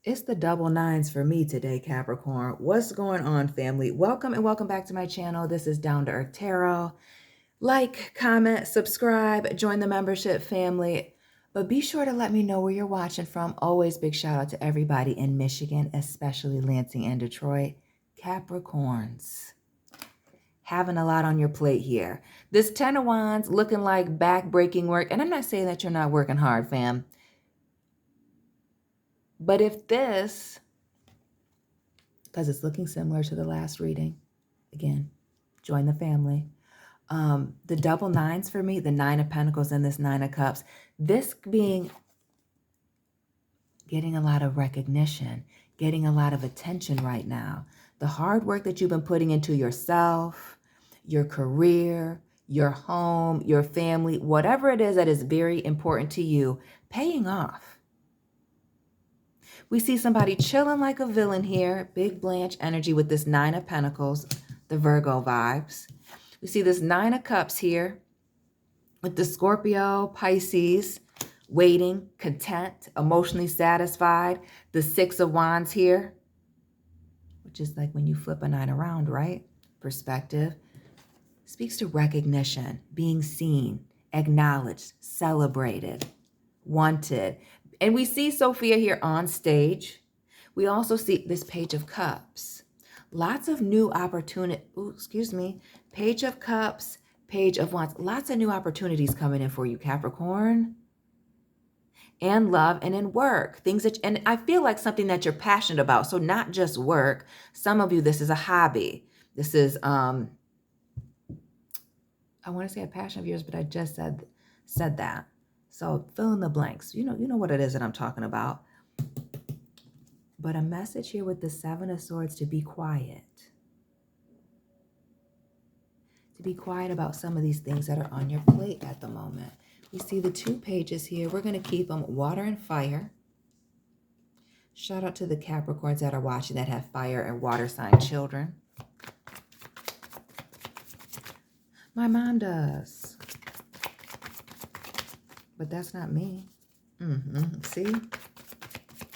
It's the double nines for me today, Capricorn. What's going on, family? Welcome and welcome back to my channel. This is Down to Earth Tarot. Like, comment, subscribe, join the membership family. But be sure to let me know where you're watching from. Always big shout out to everybody in Michigan, especially Lansing and Detroit. Capricorns, having a lot on your plate here. This 10 of Wands looking like back-breaking work. And I'm not saying that you're not working hard, fam. But if this, because it's looking similar to the last reading, again, join the family. The double nines for me, the 9 of Pentacles and this 9 of Cups, this being getting a lot of recognition, getting a lot of attention right now. The hard work that you've been putting into yourself, your career, your home, your family, whatever it is that is very important to you, paying off. We see somebody chilling like a villain here, big Blanche energy with this 9 of Pentacles, the Virgo vibes. We see this 9 of Cups here with the Scorpio, Pisces, waiting, content, emotionally satisfied. The 6 of Wands here, which is like when you flip a 9 around, right? Perspective. Speaks to recognition, being seen, acknowledged, celebrated, wanted. And we see Sophia here on stage. We also see this Page of Cups. Lots of new opportunity. Page of Cups, Page of Wands. Lots of new opportunities coming in for you, Capricorn. And love and in work. Things that, and I feel like something that you're passionate about. So not just work. Some of you, this is a hobby. This is, I want to say a passion of yours, but I just said that. So fill in the blanks. You know what it is that I'm talking about. But a message here with the 7 of Swords to be quiet. To be quiet about some of these things that are on your plate at the moment. We see the 2 pages here. We're going to keep them water and fire. Shout out to the Capricorns that are watching that have fire and water sign children. My mom does. But that's not me. See?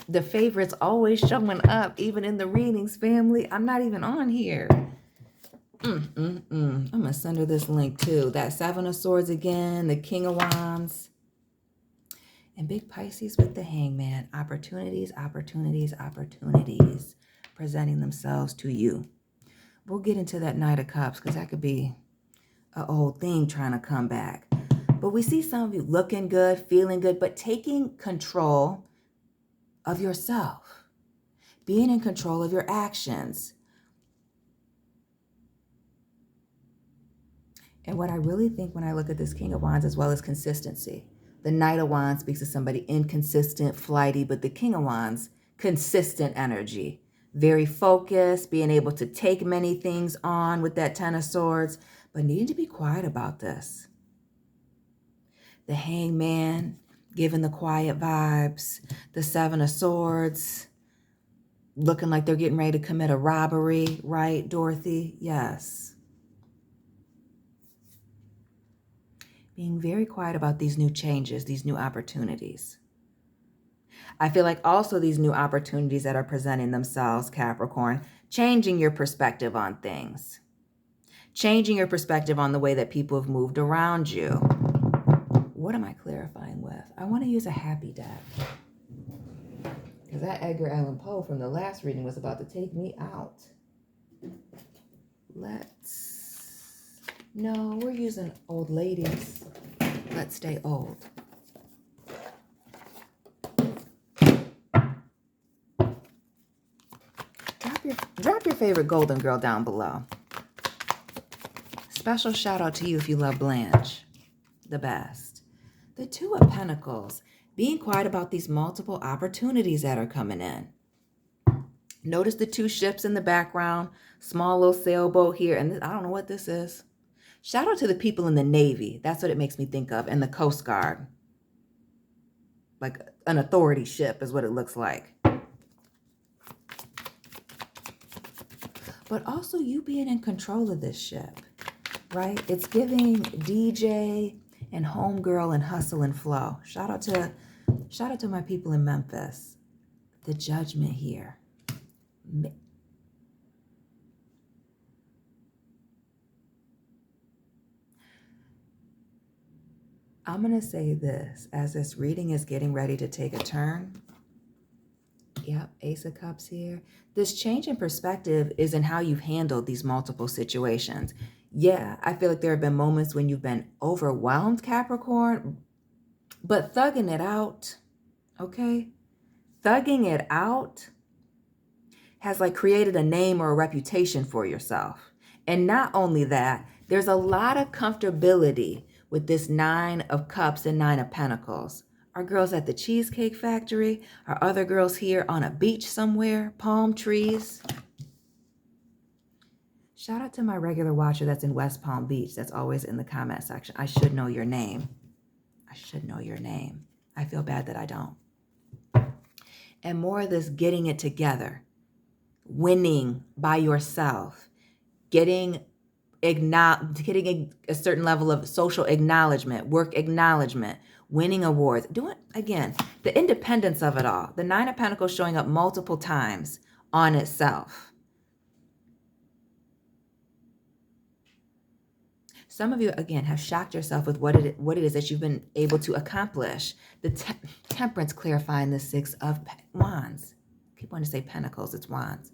The favorites always showing up, even in the readings, family. I'm not even on here. I'm going to send her this link, too. That 7 of Swords again, the King of Wands. And big Pisces with the Hangman. Opportunities, opportunities, opportunities presenting themselves to you. We'll get into that Knight of Cups because that could be an old thing trying to come back. But we see some of you looking good, feeling good, but taking control of yourself. Being in control of your actions. And what I really think when I look at this King of Wands as well as consistency. The Knight of Wands speaks to somebody inconsistent, flighty, but the King of Wands, consistent energy. Very focused, being able to take many things on with that 10 of Swords, but needing to be quiet about this. The Hangman, giving the quiet vibes. The 7 of Swords, looking like they're getting ready to commit a robbery, right, Dorothy? Yes. Being very quiet about these new changes, these new opportunities. I feel like also these new opportunities that are presenting themselves, Capricorn, changing your perspective on things. Changing your perspective on the way that people have moved around you. What am I clarifying with? I want to use a happy deck. Because that Edgar Allan Poe from the last reading was about to take me out. No, we're using old ladies. Let's stay old. Drop your favorite golden girl down below. Special shout out to you if you love Blanche. The best. The 2 of Pentacles. Being quiet about these multiple opportunities that are coming in. Notice the 2 ships in the background. Small little sailboat here. And I don't know what this is. Shout out to the people in the Navy. That's what it makes me think of. And the Coast Guard. Like an authority ship is what it looks like. But also you being in control of this ship, right? It's giving DJ and homegirl and hustle and flow. Shout out to my people in Memphis. the Judgment here. I'm going to say this as this reading is getting ready to take a turn. Yep, Ace of Cups here. This change in perspective is in how you've handled these multiple situations. Yeah, I feel like there have been moments when you've been overwhelmed, Capricorn, but thugging it out, okay? Thugging it out has like created a name or a reputation for yourself. And not only that, there's a lot of comfortability with this 9 of Cups and 9 of Pentacles. Our girls at the Cheesecake Factory, our other girls here on a beach somewhere, palm trees. Shout out to my regular watcher that's in West Palm Beach that's always in the comment section. I should know your name. I should know your name. I feel bad that I don't. And more of this getting it together, winning by yourself, getting a certain level of social acknowledgement, work acknowledgement, winning awards, doing, again, the independence of it all. The 9 of Pentacles showing up multiple times on itself. Some of you, again, have shocked yourself with what it is that you've been able to accomplish. The Temperance clarifying the 6 of Wands. I keep wanting to say Pentacles, it's Wands.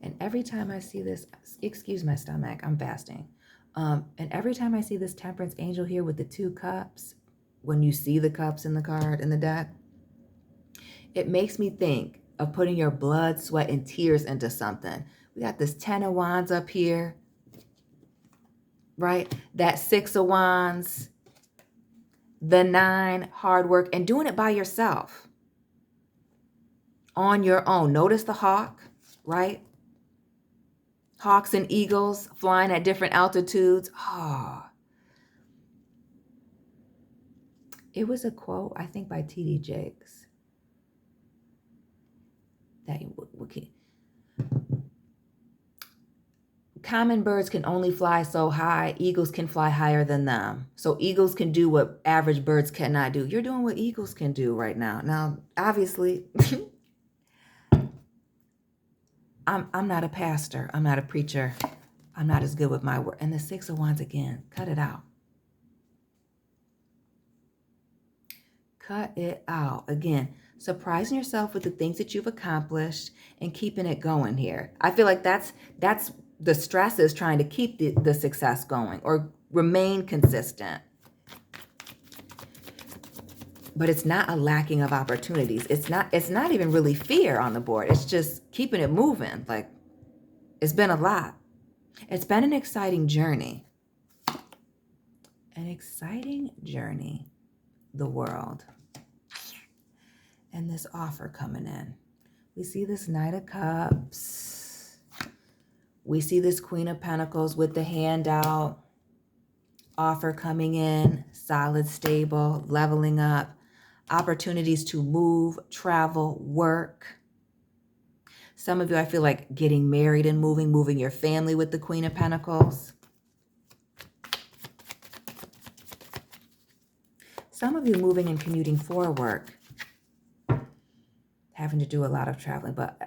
And every time I see this, excuse my stomach, I'm fasting. And every time I see this Temperance angel here with the 2 cups, when you see the cups in the card in the deck, it makes me think of putting your blood, sweat, and tears into something. We got this 10 of Wands up here, right? That 6 of Wands, the 9, hard work, and doing it by yourself, on your own. Notice the hawk, right? Hawks and eagles flying at different altitudes. Oh. It was a quote, I think, by T.D. Jakes. That common birds can only fly so high. Eagles can fly higher than them. So eagles can do what average birds cannot do. You're doing what eagles can do right now. Now, obviously, I'm not a pastor. I'm not a preacher. I'm not as good with my word. And the 6 of Wands again. Cut it out. Cut it out. Again, surprising yourself with the things that you've accomplished and keeping it going here. I feel like that's the stress is trying to keep the success going or remain consistent. But it's not a lacking of opportunities. It's not even really fear on the board. It's just keeping it moving. Like, it's been a lot. It's been an exciting journey. An exciting journey, the world. And this offer coming in. We see this Knight of Cups. We see this Queen of Pentacles with the hand out. Offer coming in, solid, stable, leveling up. Opportunities to move, travel, work. Some of you, I feel like getting married and moving your family with the Queen of Pentacles. Some of you moving and commuting for work. Having to do a lot of traveling, but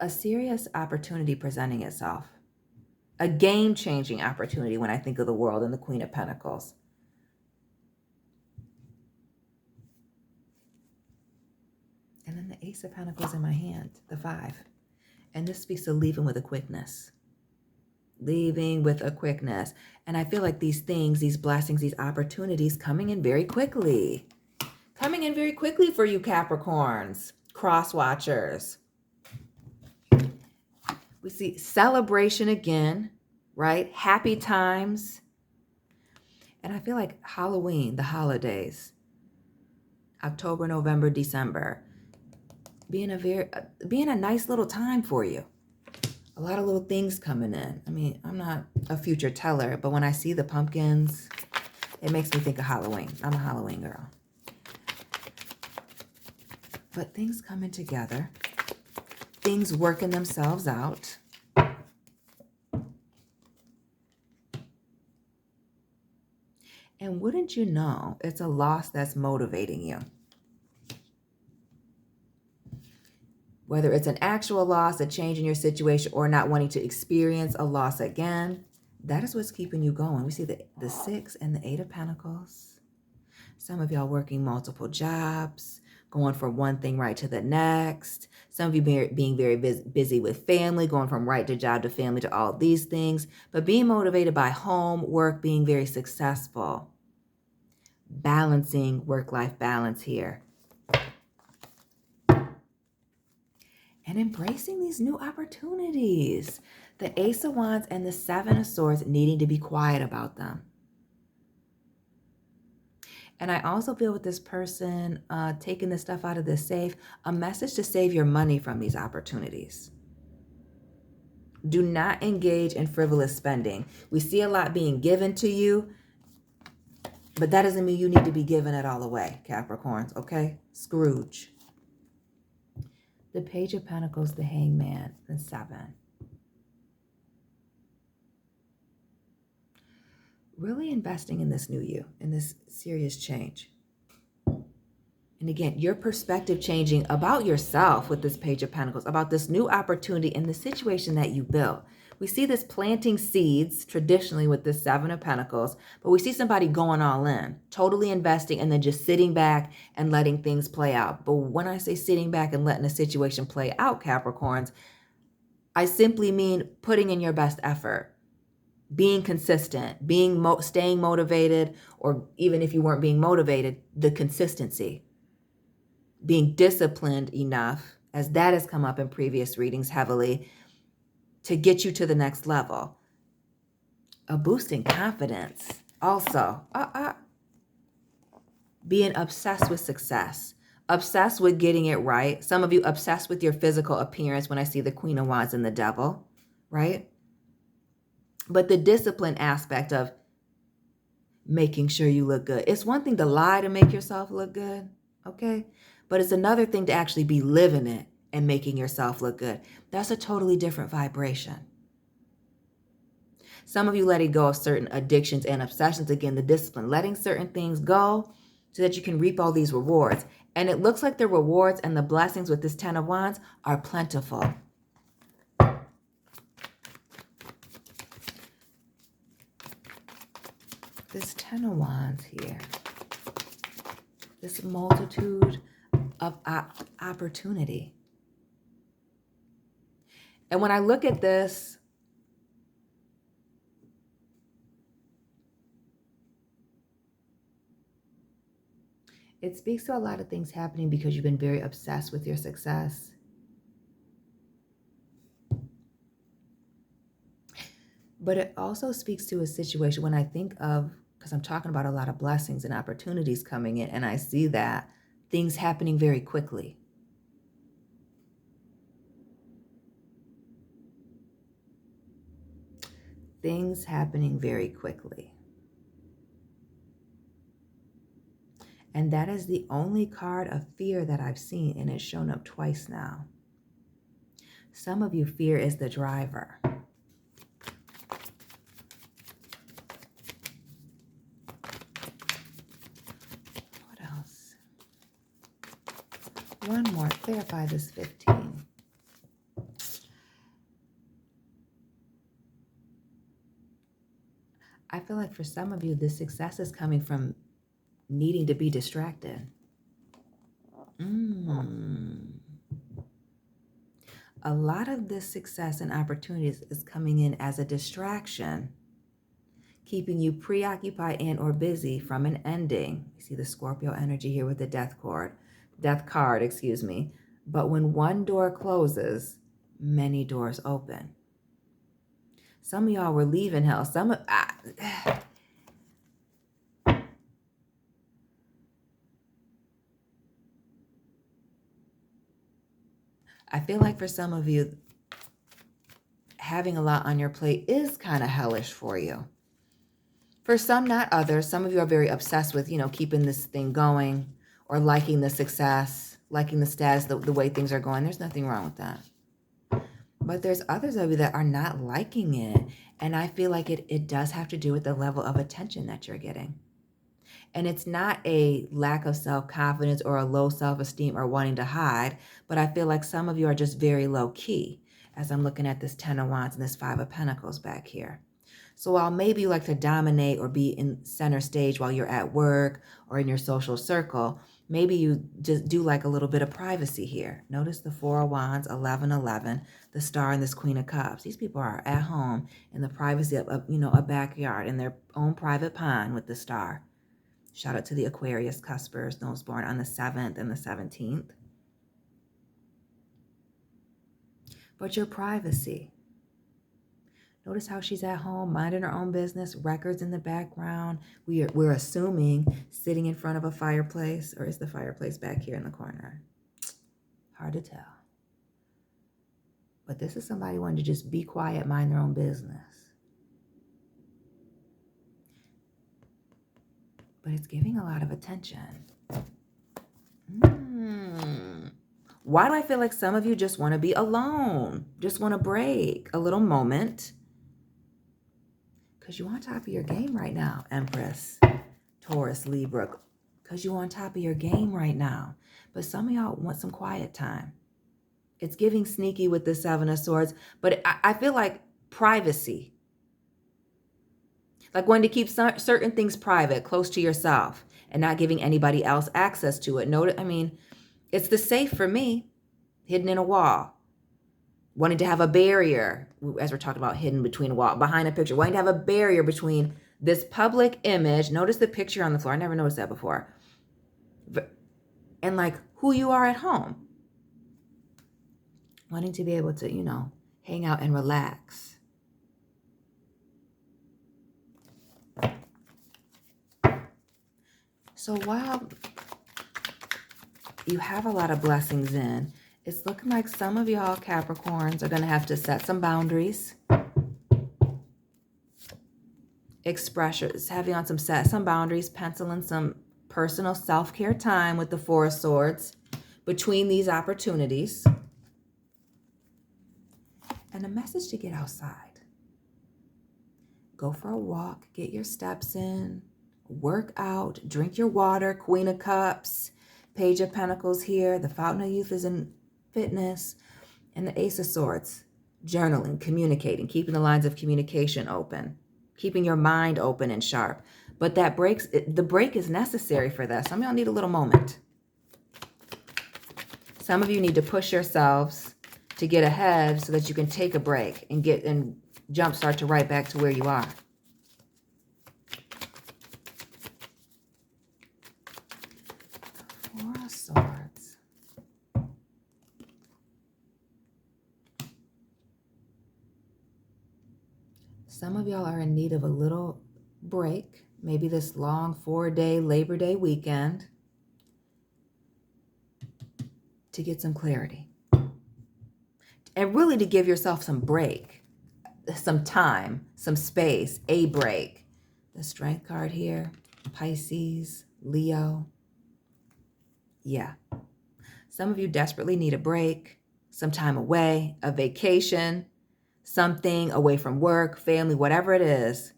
a serious opportunity presenting itself. A game-changing opportunity when I think of the world and the Queen of Pentacles. And then the Ace of Pentacles in my hand, the 5. And this speaks to leaving with a quickness. Leaving with a quickness. And I feel like these things, these blessings, these opportunities coming in very quickly. Coming in very quickly for you Capricorns, cross watchers. We see celebration again, right? Happy times. And I feel like Halloween, the holidays, October, November, December, being a nice little time for you. A lot of little things coming in. I mean, I'm not a future teller, but when I see the pumpkins, it makes me think of Halloween. I'm a Halloween girl. But things coming together. Things working themselves out. And wouldn't you know, it's a loss that's motivating you. Whether it's an actual loss, a change in your situation, or not wanting to experience a loss again, that is what's keeping you going. We see the 6 and the 8 of Pentacles. Some of y'all working multiple jobs, going from one thing right to the next. Some of you being very busy with family, going from right to job to family to all these things, but being motivated by home, work, being very successful. Balancing work-life balance here. And embracing these new opportunities. The Ace of Wands and the 7 of Swords needing to be quiet about them. And I also feel with this person taking this stuff out of the safe, a message to save your money from these opportunities. Do not engage in frivolous spending. We see a lot being given to you, but that doesn't mean you need to be giving it all away, Capricorns, okay? Scrooge. The Page of Pentacles, the Hangman, the 7. Really investing in this new you, in this serious change. And again, your perspective changing about yourself with this Page of Pentacles, about this new opportunity and the situation that you built. We see this planting seeds traditionally with this 7 of Pentacles, but we see somebody going all in, totally investing and then just sitting back and letting things play out. But when I say sitting back and letting a situation play out, Capricorns, I simply mean putting in your best effort, being consistent, staying motivated, or even if you weren't being motivated, the consistency. Being disciplined enough, as that has come up in previous readings heavily, to get you to the next level. A boost in confidence. Also, being obsessed with success. Obsessed with getting it right. Some of you obsessed with your physical appearance when I see the Queen of Wands and the Devil, right? But the discipline aspect of making sure you look good. It's one thing to lie to make yourself look good, okay? But it's another thing to actually be living it and making yourself look good. That's a totally different vibration. Some of you letting go of certain addictions and obsessions. Again, the discipline, letting certain things go so that you can reap all these rewards. And it looks like the rewards and the blessings with this 10 of Wands are plentiful. This 10 of Wands here. This multitude of opportunity. And when I look at this, it speaks to a lot of things happening because you've been very obsessed with your success. But it also speaks to a situation when I think of, because I'm talking about a lot of blessings and opportunities coming in, and I see that things happening very quickly. Things happening very quickly. And that is the only card of fear that I've seen, and it's shown up twice now. Some of you, fear is the driver. What else? One more. Clarify this 15. I feel like for some of you, this success is coming from needing to be distracted. A lot of this success and opportunities is coming in as a distraction, keeping you preoccupied and or busy from an ending. You see the Scorpio energy here with the death card, excuse me. But when one door closes, many doors open. Some of y'all were leaving hell. I feel like for some of you, having a lot on your plate is kind of hellish for you. For some, not others. Some of you are very obsessed with, keeping this thing going or liking the success, liking the status, the way things are going. There's nothing wrong with that. But there's others of you that are not liking it. And I feel like it does have to do with the level of attention that you're getting. And it's not a lack of self-confidence or a low self-esteem or wanting to hide, but I feel like some of you are just very low key as I'm looking at this 10 of Wands and this 5 of Pentacles back here. So while maybe you like to dominate or be in center stage while you're at work or in your social circle, maybe you just do like a little bit of privacy here. Notice the 4 of Wands, 11, the Star, and this Queen of Cups. These people are at home in the privacy of a backyard in their own private pond with the Star. Shout out to the Aquarius cuspers, those born on the 7th and the 17th. But your privacy. Notice how she's at home, minding her own business, records in the background. We're assuming sitting in front of a fireplace, or is the fireplace back here in the corner? Hard to tell. But this is somebody wanting to just be quiet, mind their own business. But it's giving a lot of attention. Why do I feel like some of you just want to be alone? Just want to break a little moment. Because you're on top of your game right now, Empress, Taurus, Libra. Because you're on top of your game right now. But some of y'all want some quiet time. It's giving sneaky with the 7 of Swords. But I feel like privacy. Like wanting to keep certain things private, close to yourself, and not giving anybody else access to it. It's the safe for me, hidden in a wall. Wanting to have a barrier, as we're talking about hidden between a wall, behind a picture. Wanting to have a barrier between this public image. Notice the picture on the floor. I never noticed that before. And like who you are at home. Wanting to be able to, hang out and relax. So while you have a lot of blessings in, it's looking like some of y'all Capricorns are going to have to set some boundaries. Expressions, heavy on set some boundaries, pencil in some personal self-care time with the 4 of Swords between these opportunities. And a message to get outside. Go for a walk, get your steps in, work out, drink your water, Queen of Cups, Page of Pentacles here, the Fountain of Youth is in fitness, and the Ace of Swords, journaling, communicating, keeping the lines of communication open, keeping your mind open and sharp. But the break is necessary for this. Some of y'all need a little moment. Some of you need to push yourselves to get ahead so that you can take a break and jumpstart to right back to where you are. Swords. Some of y'all are in need of a little break, maybe this long 4-day Labor Day weekend, to get some clarity. And really to give yourself some break, some time, some space, a break. The Strength card here, Pisces, Leo. Yeah. Some of you desperately need a break, some time away, a vacation, something away from work, family, whatever it is,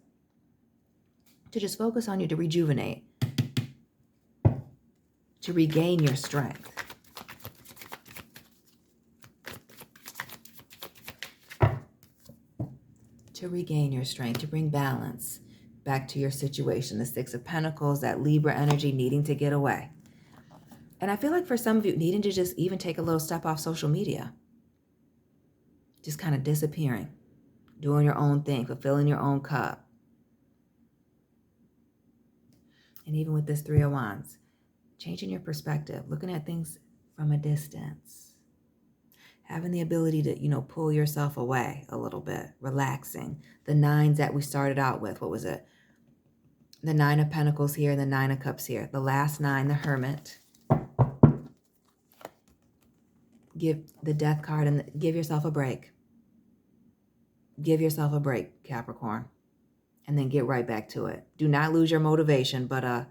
to just focus on you, to rejuvenate, to regain your strength. To regain your strength, to bring balance back to your situation. The 6 of Pentacles, that Libra energy needing to get away. And I feel like for some of you, needing to just even take a little step off social media. Just kind of disappearing, doing your own thing, fulfilling your own cup. And even with this 3 of Wands, changing your perspective, looking at things from a distance. Having the ability to, pull yourself away a little bit, relaxing. The 9s that we started out with, what was it? The 9 of Pentacles here, the 9 of Cups here. The last 9, the Hermit. Give the Death card and give yourself a break. Give yourself a break, Capricorn. And then get right back to it. Do not lose your motivation, but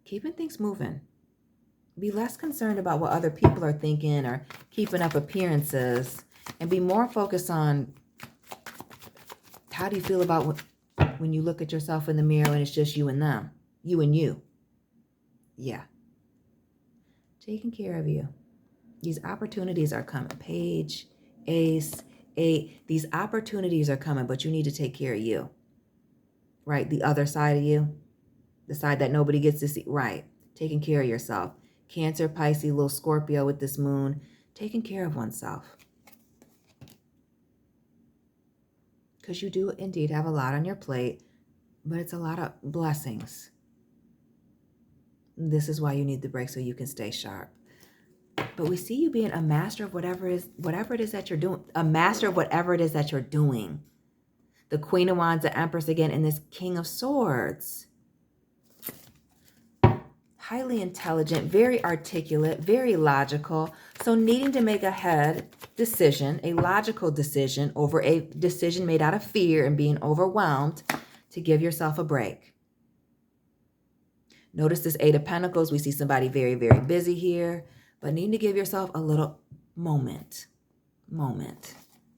keeping things moving. Be less concerned about what other people are thinking or keeping up appearances, and be more focused on how do you feel about when you look at yourself in the mirror and it's just you and them. You and you. Yeah. Taking care of you. These opportunities are coming. Page, ace, 8. These opportunities are coming, but you need to take care of you. Right? The other side of you. The side that nobody gets to see. Right. Taking care of yourself. Cancer, Pisces, little Scorpio with this moon. Taking care of oneself. Because you do indeed have a lot on your plate, but it's a lot of blessings. This is why you need the break, so you can stay sharp. But we see you being a master of whatever it is that you're doing. A master of whatever it is that you're doing. The Queen of Wands, the Empress again, and this King of Swords. Highly intelligent, very articulate, very logical. So needing to make a head decision, a logical decision over a decision made out of fear and being overwhelmed, to give yourself a break. Notice this 8 of Pentacles. We see somebody very, very busy here, but needing to give yourself a little moment.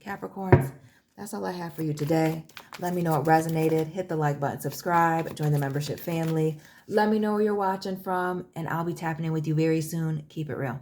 Capricorns, that's all I have for you today. Let me know it resonated. Hit the like button, subscribe, join the membership family. Let me know where you're watching from, and I'll be tapping in with you very soon. Keep it real.